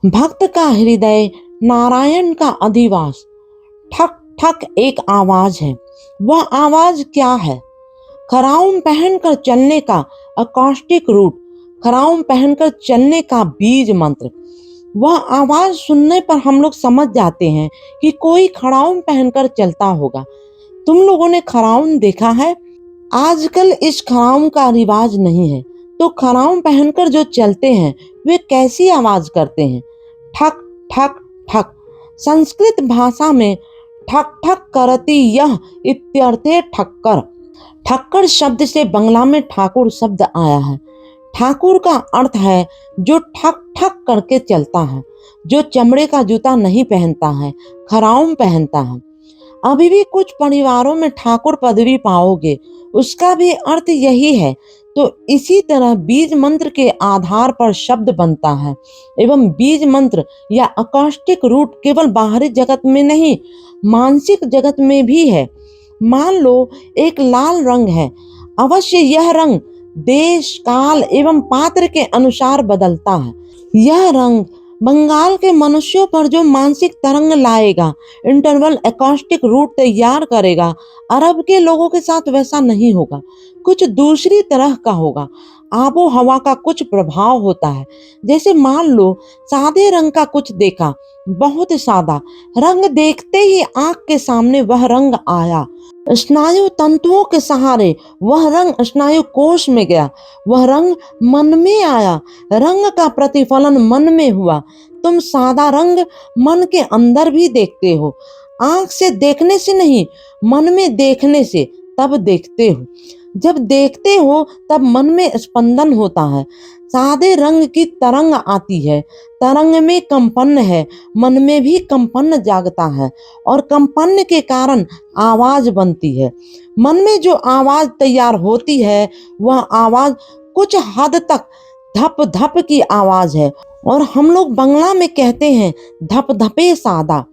भक्त का हृदय नारायण का अधिवास। ठक ठक एक आवाज है। वह आवाज क्या है? खराउन पहनकर चलने का अकॉस्टिक रूट, खराउन पहनकर चलने का बीज मंत्र। वह आवाज सुनने पर हम लोग समझ जाते हैं कि कोई खड़ाउन पहनकर चलता होगा। तुम लोगों ने खड़ाउन देखा है? आजकल इस खड़ाउन का रिवाज नहीं है, तो खड़ाउन पहनकर जो चलते हैं वे कैसी आवाज करते हैं? ठक ठक ठक। संस्कृत भाषा में ठक ठक करती यह इत्यर्थे ठक्कर। ठक्कर शब्द से बंगला में ठाकुर शब्द आया है। ठाकुर का अर्थ है जो ठक ठक करके चलता है, जो चमड़े का जूता नहीं पहनता है, खड़ाउन पहनता है। अभी भी कुछ परिवारों में ठाकुर पदवी पाओगे, उसका भी अर्थ यही है। तो इसी तरह बीज मंत्र के आधार पर शब्द बनता है, एवं बीज मंत्र या अकॉस्टिक रूट केवल बाहरी जगत में नहीं, मानसिक जगत में भी है। मान लो एक लाल रंग है, अवश्य यह रंग देश, काल एवं पात्र के अनुसार बदलता है। यह रंग बंगाल के मनुष्यों पर जो मानसिक तरंग लाएगा, इंटरवल अकॉस्टिक रूट तैयार करेगा, अरब के लोगों के साथ वैसा नहीं होगा, कुछ दूसरी तरह का होगा। आबो हवा का कुछ प्रभाव होता है। जैसे मान लो सादे रंग का कुछ देखा, बहुत सादा रंग देखते ही आंख के सामने वह रंग आया, स्नायु तंतुओं के सहारे वह रंग स्नायु कोश में गया, वह रंग मन में आया, रंग का प्रतिफलन मन में हुआ। तुम सादा रंग मन के अंदर भी देखते हो, आंख से देखने से नहीं, मन में देखने से, तब देखते हो। जब देखते हो तब मन में स्पंदन होता है, सादे रंग की तरंग आती है, तरंग में कंपन है, मन में भी कंपन जागता है और कंपन के कारण आवाज बनती है। मन में जो आवाज तैयार होती है वह आवाज कुछ हद तक धप धप की आवाज है, और हम लोग बंगला में कहते हैं धप धपे सादा।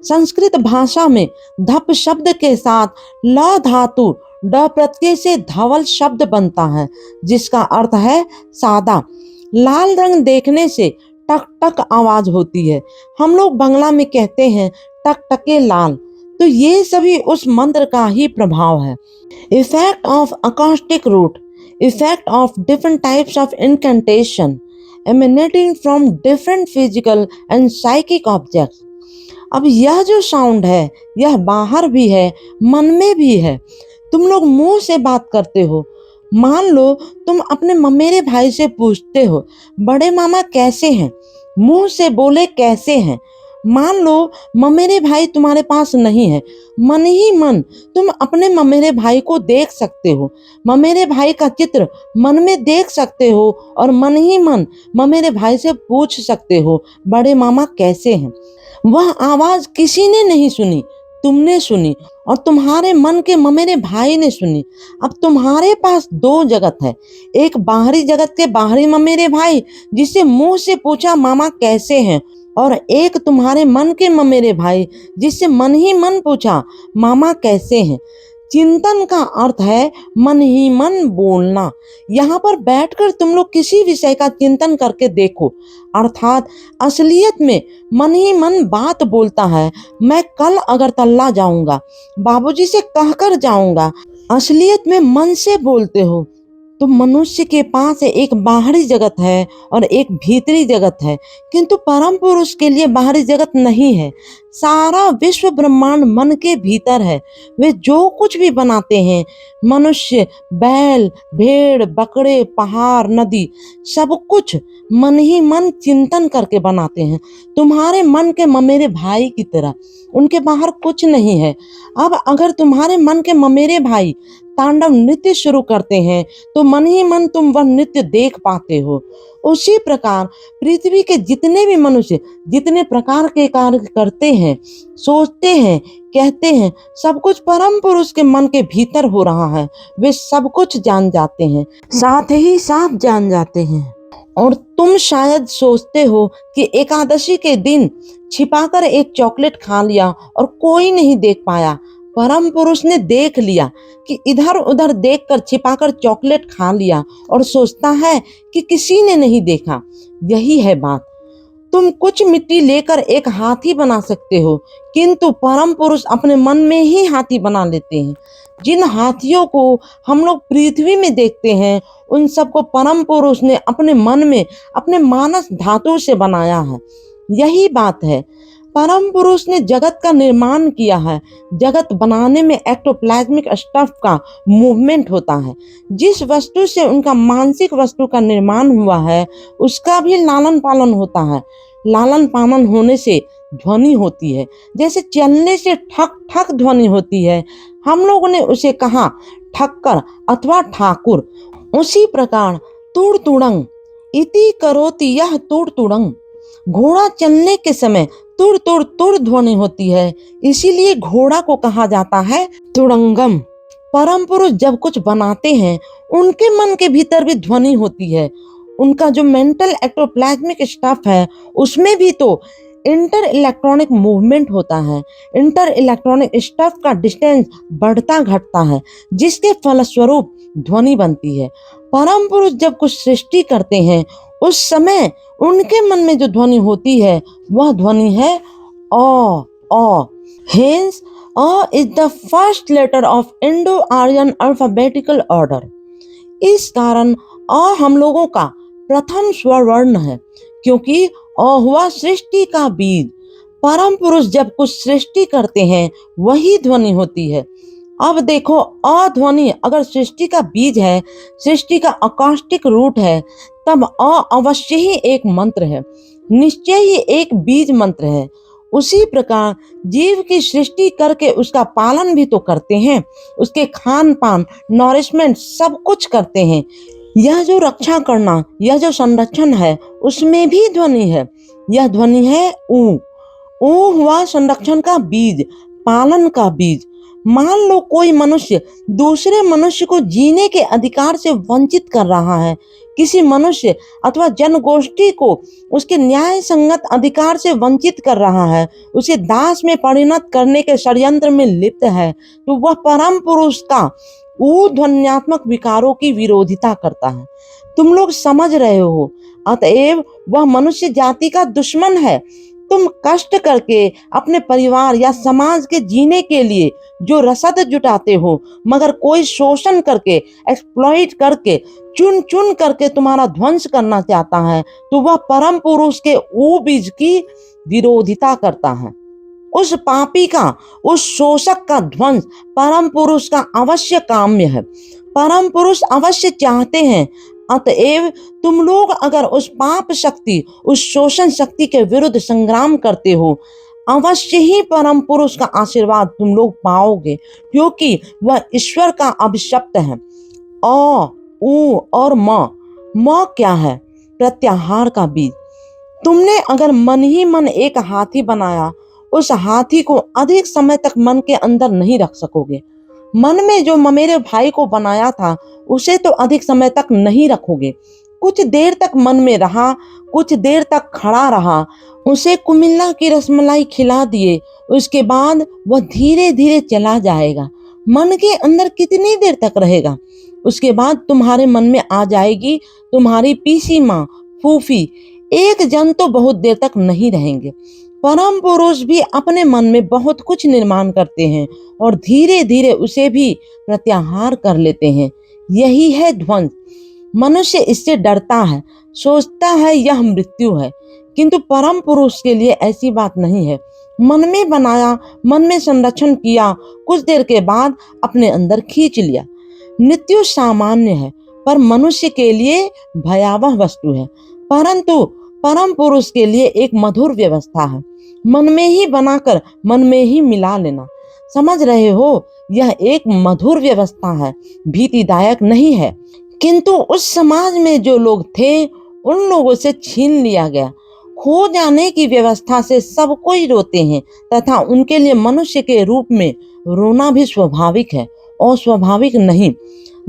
संस्कृत भाषा में धप शब्द के साथ ल धातु ड प्रत्यय से धवल शब्द बनता है, जिसका अर्थ है सादा। लाल रंग देखने से टक टक आवाज होती है, हम लोग बंगला में कहते हैं टक टके लाल। तो ये सभी उस मंत्र का ही प्रभाव है। Effect of acoustic root, effect of different types of incantation emanating from different physical and psychic objects। अब यह जो साउंड है यह बाहर भी है, मन में भी है। तुम लोग मुंह से बात करते हो। मान लो तुम अपने ममेरे भाई से पूछते हो बड़े मामा कैसे हैं, मुंह से बोले कैसे हैं। मान लो ममेरे भाई तुम्हारे पास नहीं है, मन ही मन तुम अपने ममेरे भाई को देख सकते हो, ममेरे भाई का चित्र मन में देख सकते हो और मन ही मन ममेरे भाई से पूछ सकते हो बड़े मामा कैसे हैं। वह आवाज किसी ने नहीं सुनी, तुमने सुनी, और तुम्हारे मन के ममेरे भाई ने सुनी। अब तुम्हारे पास दो जगत है, एक बाहरी जगत के बाहरी ममेरे भाई जिसे मुंह से पूछा मामा कैसे हैं, और एक तुम्हारे मन के ममेरे भाई जिससे मन ही मन पूछा मामा कैसे हैं। चिंतन का अर्थ है मन ही मन बोलना। यहाँ पर बैठकर तुम लोग किसी विषय का चिंतन करके देखो, अर्थात असलियत में मन ही मन बात बोलता है। मैं कल अगरतला जाऊंगा, बाबूजी से कहकर जाऊंगा। असलियत में मन से बोलते हो। तो मनुष्य के पास एक बाहरी जगत है और एक भीतरी जगत है, किंतु परम पुरुष के लिए बाहरी जगत नहीं है। सारा विश्व ब्रह्मांड मन के भीतर है। वे जो कुछ भी बनाते हैं, मनुष्य, बैल, भेड़, बकरे, पहाड़, नदी, सब कुछ मन ही मन चिंतन करके बनाते हैं। तुम्हारे मन के ममेरे भाई की तरह, उनके बाहर कुछ नहीं है। अब अगर तुम्हारे मन के ममेरे भाई तांडव नृत्य शुरू करते हैं तो मन ही मन तुम वह नृत्य देख पाते हो। उसी प्रकार पृथ्वी के जितने भी मनुष्य जितने प्रकार के कार्य करते हैं, सोचते हैं, कहते हैं, सब कुछ परम पुरुष के मन के भीतर हो रहा है। वे सब कुछ जान जाते हैं, साथ ही साथ जान जाते हैं। और तुम शायद सोचते हो कि एकादशी के दिन छिपाकर एक चॉकलेट खा लिया और कोई नहीं देख पाया। परम पुरुष ने देख लिया कि इधर उधर देखकर छिपाकर चॉकलेट खा लिया और सोचता है कि किसी ने नहीं देखा। यही है बात। तुम कुछ मिट्टी लेकर एक हाथी बना सकते हो, किंतु परम पुरुष अपने मन में ही हाथी बना लेते हैं। जिन हाथियों को हम लोग पृथ्वी में देखते हैं, उन सबको परम पुरुष ने अपने मन में, अपने मानस धातु से बनाया है। यही बात है, परम पुरुष ने जगत का निर्माण किया है। जगत बनाने में एक्टोप्लाज्मिक स्टफ का मूवमेंट होता है। जिस वस्तु से उनका मानसिक वस्तु का निर्माण हुआ है, उसका भी लालन पालन होता है। लालन पालन होने से ध्वनि होती है। जैसे चलने से ठक ठक ध्वनि होती है, हम लोगों ने उसे कहा ठक्कर अथवा ठाकुर। उसी प्रकार तुड़ तुड़ंग इति करोति यह तुड़ तुड़ंग। घोड़ा चलने के समय तुड़ तुड़ तुड़ ध्वनि होती है, इसीलिए घोड़ा को कहा जाता है तुड़ंगम। परम पुरुष जब कुछ बनाते हैं, उनके मन के भीतर भी ध्वनि होती है। उनका जो मेंटल एक्टोप्लाज्मिक स्टफ है, उसमें भी तो इंटर इलेक्ट्रॉनिक मूवमेंट होता है। इंटर इलेक्ट्रॉनिक स्टफ का डिस्टेंस बढ़ता घटता है, जिसके फलस्वरूप ध्वनि बनती है। परम पुरुष जब कुछ सृष्टि करते हैं, उस समय उनके मन में जो ध्वनि होती है, वह ध्वनि है अ। Hence, a is the first letter of Indo-Aryan alphabetical order. इस कारण अ हम लोगों का प्रथम स्वर वर्ण है, क्योंकि अ हुआ सृष्टि का बीज। परम पुरुष जब कुछ सृष्टि करते हैं, वही ध्वनि होती है। अब देखो, अ ध्वनि अगर सृष्टि का बीज है, सृष्टि का अकास्टिक रूट है, तब अ अवश्य ही एक मंत्र है, निश्चय ही एक बीज मंत्र है। उसी प्रकार जीव की सृष्टि करके उसका पालन भी तो करते हैं, उसके खान पान, नॉरिशमेंट सब कुछ करते हैं। यह जो रक्षा करना, यह जो संरक्षण है, उसमें भी ध्वनि है। यह ध्वनि है ऊ। ऊ हुआ संरक्षण का बीज, पालन का बीज। मान लो कोई मनुष्य दूसरे मनुष्य को जीने के अधिकार से वंचित कर रहा है, किसी मनुष्य अथवा जनगोष्ठी को उसके न्याय संगत अधिकार से वंचित कर रहा है, उसे दास में परिणत करने के षड्यंत्र में लिप्त है, तो वह परम पुरुष का ऊ ध्वन्यात्मक विकारों की विरोधिता करता है। तुम लोग समझ रहे हो, अतएव वह मनुष्य जाति का दुश्मन है। तुम कष्ट करके अपने परिवार या समाज के जीने के लिए जो रसद जुटाते हो, मगर कोई शोषण करके, एक्सप्लॉइट करके, चुन चुन करके तुम्हारा ध्वंस करना चाहता है, तो वह परम पुरुष के ऊ बीज की विरोधिता करता है। उस पापी का, उस शोषक का ध्वंस परम पुरुष का अवश्य काम्य है। परम पुरुष अवश्य चाहते हैं। अतएव तुम लोग अगर उस पाप शक्ति, उस शोषण शक्ति के विरुद्ध संग्राम करते हो, अवश्य ही परम पुरुष का आशीर्वाद तुम लोग पाओगे, क्योंकि वह ईश्वर का अभिशप्त है। अ, ऊ और म क्या है? प्रत्याहार का बीज। तुमने अगर मन ही मन एक हाथी बनाया, उस हाथी को अधिक समय तक मन के अंदर नहीं रख सकोगे। मन में जो मेरे भाई को बनाया था, उसे तो अधिक समय तक नहीं रखोगे। कुछ देर तक मन में रहा, कुछ देर तक खड़ा रहा, उसे कुमिल्ला की रसमलाई खिला दिए, उसके बाद वह धीरे धीरे चला जाएगा। मन के अंदर कितनी देर तक रहेगा? उसके बाद तुम्हारे मन में आ जाएगी तुम्हारी पीसी माँ, फूफी। एक जन तो बहुत देर तक नहीं रहेंगे। परम पुरुष भी अपने मन में बहुत कुछ निर्माण करते हैं और धीरे धीरे उसे भी प्रत्याहार कर लेते हैं। यही है ध्वंस। मनुष्य इससे डरता है, सोचता है यह मृत्यु है, किंतु परम पुरुष के लिए ऐसी बात नहीं है। मन में बनाया, मन में संरक्षण किया, कुछ देर के बाद अपने अंदर खींच लिया। मृत्यु सामान्य है, पर मनुष्य के लिए भयावह वस्तु है। परंतु परम पुरुष के लिए एक मधुर व्यवस्था है। मन में ही बनाकर मन में ही मिला लेना। समझ रहे हो, यह एक मधुर व्यवस्था है, भीतिदायक नहीं है। किंतु उस समाज में जो लोग थे, उन लोगों से छीन लिया गया। खो जाने की व्यवस्था से सब कोई रोते हैं, तथा उनके लिए मनुष्य के रूप में रोना भी स्वाभाविक है और स्वाभाविक नहीं।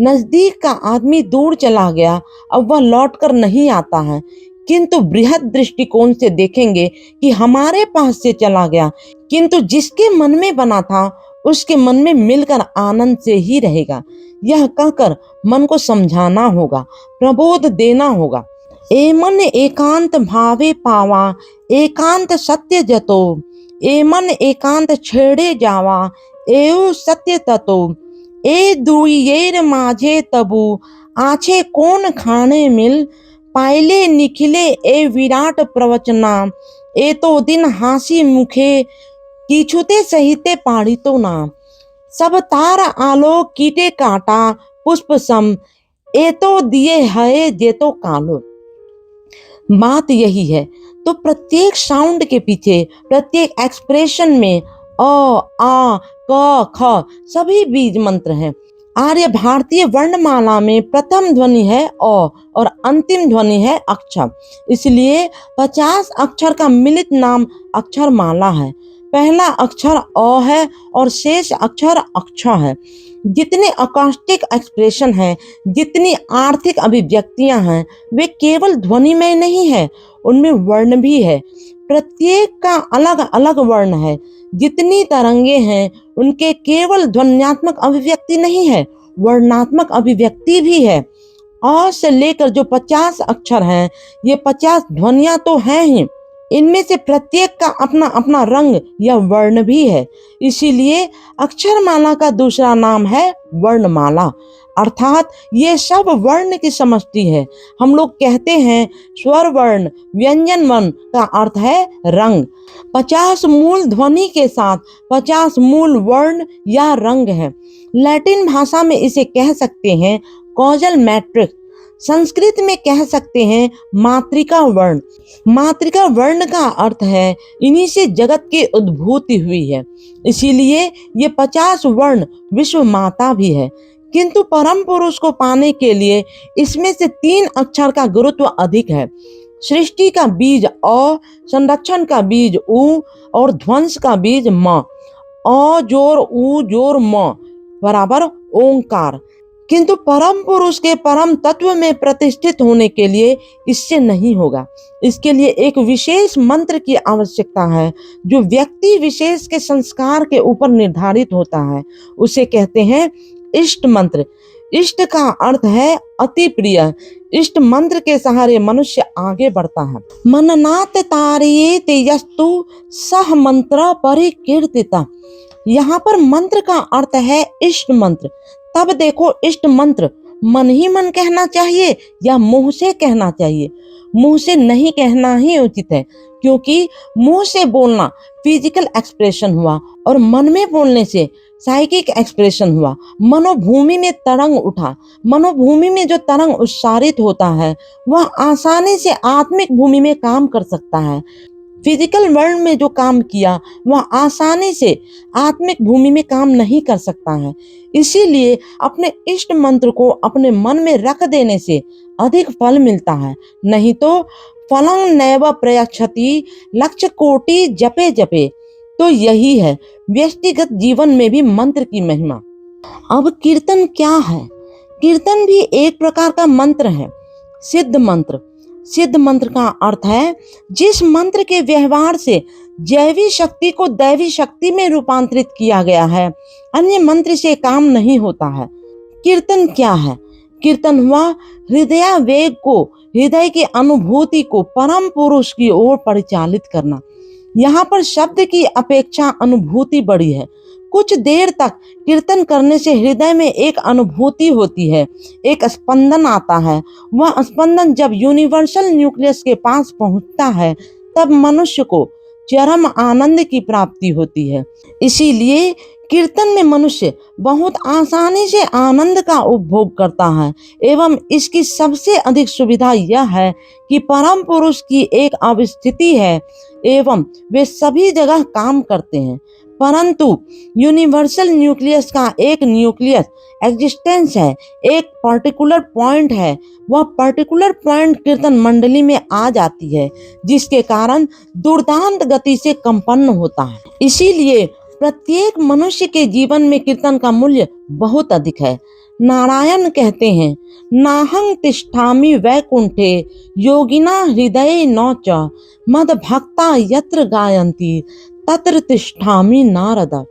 नजदीक का आदमी दूर चला गया, अब वह लौटकर नहीं आता है, किंतु बृहद दृष्टिकोण से देखेंगे कि हमारे पास से चला गया, किंतु जिसके मन में बना था उसके मन में मिलकर आनंद से ही रहेगा। यह कहकर मन को समझाना होगा, प्रबोध देना होगा। ए मन एकांत भावे पावा, एकांत सत्य जतो, ए मन एकांत छेड़े जावा, एउ सत्य ततो, ए दुइयेर माझे तबु, आछे कोन खाने मिल, पाइले निखिले ए विराट प्रवचना, ए तो दिन हासी मुखे, कीछुते सहिते पाड़ितो ना, सब तार आलोक कीटे काटा, पुष्प सम, ए तो दिए है जे तो कालो। बात यही है। तो प्रत्येक साउंड के पीछे, प्रत्येक एक्सप्रेशन में अ, आ, क, ख सभी बीज मंत्र हैं। आर्य भारतीय वर्णमाला में प्रथम ध्वनि है अ और अंतिम ध्वनि है अक्षर। इसलिए 50 अक्षर का मिलित नाम अक्षर माला है। पहला अक्षर अ है और शेष अक्षर अक्ष है। जितने अकॉस्टिक एक्सप्रेशन हैं, जितनी आर्थिक अभिव्यक्तियां हैं, वे केवल ध्वनि में नहीं है, उनमें वर्ण भी है। प्रत्येक का अलग अलग वर्ण है। जितनी तरंगे हैं, उनके केवल ध्वन्यात्मक अभिव्यक्ति नहीं है, वर्णात्मक अभिव्यक्ति भी है। अ से लेकर जो 50 अक्षर हैं, ये 50 ध्वनियां तो हैं ही, इनमें से प्रत्येक का अपना अपना रंग या वर्ण भी है। इसीलिए अक्षरमाला का दूसरा नाम है वर्णमाला, अर्थात ये सब वर्ण की समष्टि है। हम लोग कहते हैं स्वर वर्ण, व्यंजन वर्ण का अर्थ है रंग। 50 मूल ध्वनि के साथ 50 मूल वर्ण या रंग है। लैटिन भाषा में इसे कह सकते हैं कॉजल मैट्रिक्स, संस्कृत में कह सकते हैं मातृका वर्ण। मातृका वर्ण का अर्थ है इन्हीं से जगत की उद्भूति हुई है। इसीलिए ये 50 वर्ण विश्व माता भी है। किंतु परम पुरुष को पाने के लिए इसमें से 3 अक्षर का गुरुत्व अधिक है। सृष्टि का बीज अ, संरक्षण का बीज उ और ध्वंस का बीज म। अ जोर उ जोर म बराबर ओंकार। किंतु परम पुरुष के परम तत्व में प्रतिष्ठित होने के लिए इससे नहीं होगा। इसके लिए एक विशेष मंत्र की आवश्यकता है जो व्यक्ति विशेष के संस्कार के ऊपर निर्धारित होता है। उसे कहते हैं इष्ट मंत्र। इष्ट का अर्थ है अति प्रिय। इष्ट मंत्र के सहारे मनुष्य आगे बढ़ता है। मननात तारियेत यस्तु सह मंत्र परिकीर्तिता। यहाँ पर मंत्र का अर्थ है इष्ट मंत्र। तब देखो इष्ट मंत्र मन ही मन कहना चाहिए या मुंह से कहना चाहिए। मुंह से नहीं कहना ही उचित है, क्योंकि मुंह से बोलना फिजिकल एक्सप्रेशन हुआ और मन में बोलने से साइकिक एक्सप्रेशन हुआ। मनोभूमि में तरंग उठा। मनोभूमि में जो तरंग उच्चारित होता है वह आसानी से आत्मिक भूमि में काम कर सकता है। फिजिकल वर्ल्ड में जो काम किया वह आसानी से आत्मिक भूमि में काम नहीं कर सकता है। इसीलिए अपने इष्ट मंत्र को अपने मन में रख देने से अधिक फल मिलता है। नहीं तो फलं नैव प्रयच्छति, लक्ष्य कोटि जपे जपे। तो यही है व्यक्तिगत जीवन में भी मंत्र की महिमा। अब कीर्तन क्या है? कीर्तन भी एक प्रकार का मंत्र है, सिद्ध मंत्र। सिद्ध मंत्र का अर्थ है जिस मंत्र के व्यवहार से जैवी शक्ति को दैवी शक्ति में रूपांतरित किया गया है। अन्य मंत्र से काम नहीं होता है। कीर्तन क्या है? कीर्तन हुआ हृदय वेग को, हृदय की अनुभूति को परम पुरुष की ओर परिचालित करना। यहाँ पर शब्द की अपेक्षा अनुभूति बड़ी है। कुछ देर तक कीर्तन करने से हृदय में एक अनुभूति होती है, एक स्पंदन आता है। वह स्पंदन जब यूनिवर्सल न्यूक्लियस के पास पहुंचता है तब मनुष्य को चरम आनंद की प्राप्ति होती है। इसीलिए कीर्तन में मनुष्य बहुत आसानी से आनंद का उपभोग करता है। एवं इसकी सबसे अधिक सुविधा यह है कि परम पुरुष की एक अवस्थिति है एवं वे सभी जगह काम करते हैं। परंतु यूनिवर्सल न्यूक्लियस का एक न्यूक्लियस एग्जिस्टेंस है, एक पर्टिकुलर पॉइंट है। वह पर्टिकुलर पॉइंट कीर्तन मंडली में आ जाती है, जिसके कारण दुर्दांत गति से कंपन होता है। इसीलिए प्रत्येक मनुष्य के जीवन में कीर्तन का मूल्य बहुत अधिक है। नारायण कहते हैं नाहं तिष्ठामि वैकुंठे योगिना हृदये न च मद भक्ता यत्र गायन्ति तत्र तिष्ठामि नारद।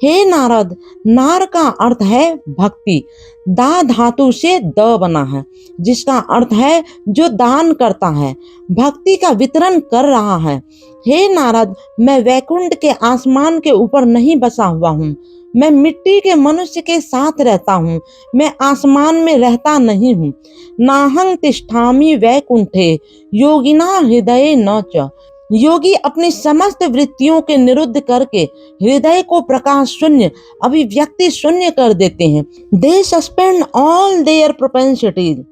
हे नारद, नार का अर्थ है भक्ति। दा धातु से द बना है, जिसका अर्थ है जो दान करता है, भक्ति का वितरण कर रहा है। हे नारद, मैं वैकुंठ के आसमान के ऊपर नहीं बसा हुआ हूँ, मैं मिट्टी के मनुष्य के साथ रहता हूँ, मैं आसमान में रहता नहीं हूँ। नाहं तिष्ठामि वैकुंठे योगिना हृदये न च। योगी अपनी समस्त वृत्तियों के निरुद्ध करके हृदय को प्रकाश शून्य, अभिव्यक्ति शून्य कर देते हैं। दे सस्पेंड ऑल देयर प्रोपेंसिटीज।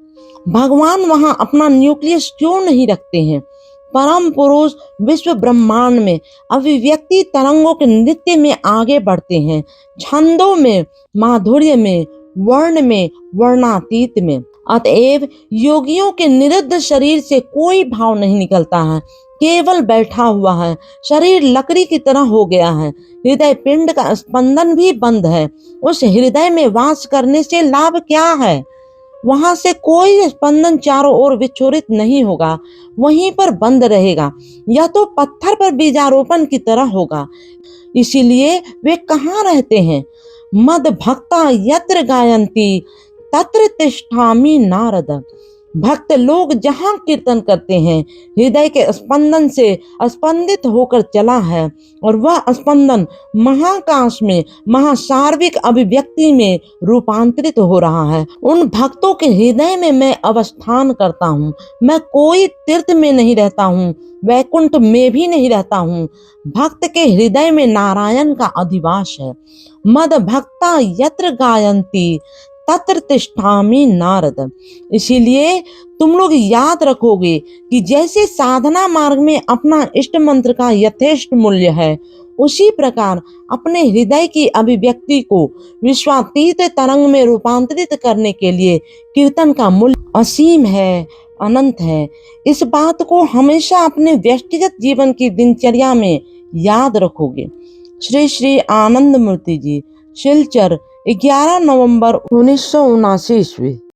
भगवान वहां अपना न्यूक्लियस क्यों नहीं रखते हैं? परम पुरुष विश्व ब्रह्मांड में अभिव्यक्ति तरंगों के नृत्य में आगे बढ़ते हैं, छंदों में, माधुर्य में, वर्ण में, वर्णातीत में। अतएव योगियों के निरुद्ध शरीर से कोई भाव नहीं निकलता है, केवल बैठा हुआ है, शरीर लकड़ी की तरह हो गया है, हृदय पिंड का स्पंदन भी बंद है। उस हृदय में वास करने से लाभ क्या है? वहां से कोई स्पंदन चारों ओर विच्छोरित नहीं होगा, वहीं पर बंद रहेगा, या तो पत्थर पर बीजारोपण की तरह होगा। इसीलिए वे कहाँ रहते हैं? मद भक्ता यत्र गायन्ति तत्र तिष्ठामि नारद। भक्त लोग जहाँ कीर्तन करते हैं, हृदय के स्पंदन से स्पंदित होकर चला है, और वह स्पंदन महाकाश में, महासार्विक अभिव्यक्ति में रूपांतरित हो रहा है। उन भक्तों के हृदय में मैं अवस्थान करता हूँ। मैं कोई तीर्थ में नहीं रहता हूँ, वैकुंठ में भी नहीं रहता हूँ। भक्त के हृदय में नारायण का अधिवास है। मद भक्ता यत्र गायन्ति तत्र तिष्ठामि नारद। इसीलिए तुम लोग याद रखोगे कि जैसे साधना मार्ग में अपना इष्ट मंत्र का यथेष्ट मूल्य है, उसी प्रकार अपने हृदय की अभिव्यक्ति को विश्वातीत तरंग में रूपांतरित करने के लिए कीर्तन का मूल्य असीम है, अनंत है। इस बात को हमेशा अपने व्यक्तिगत जीवन की दिनचर्या में याद रखोगे। श्री श्री आनंद मूर्ति जी, सिलचर, 11 नवंबर 1979 ईस्वी।